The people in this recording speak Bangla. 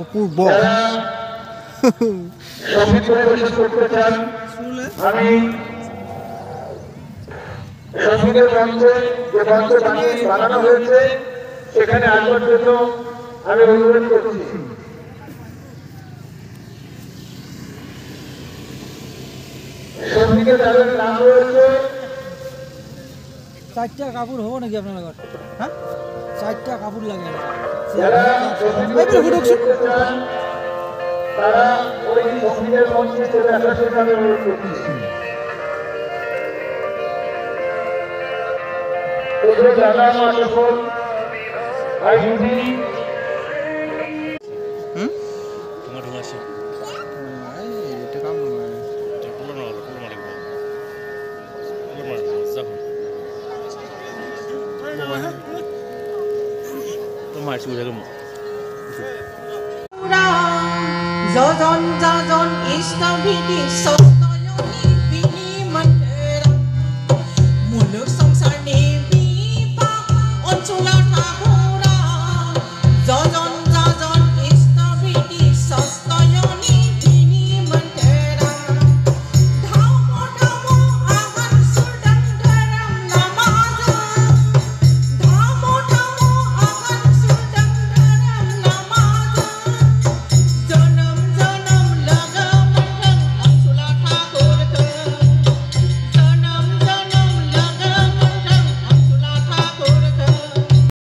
অপূর্ব সঙ্গীত পরিবেশন করতে চান। আমি সঙ্গীতের মঞ্চে যে মঞ্চ বানানো হয়েছে সেখানে আসবার জন্য আমি অনুরোধ করছি। সঙ্গীতে তাদের নাম রয়েছে। 4টা কাপড় হবো নাকি আপনার ঘর? হ্যাঁ 4টা কাপড় লাগে যারা তারা ওই সঙ্গীতের মঞ্চে চলে আসার জন্য আমি অনুরোধ করছি। যজন যজন ইষ্টভীতি সত্যয়নী বিনিমন্দিৰম মুলুক সংসাৰ নিৰ্বিপাক অঞ্চলত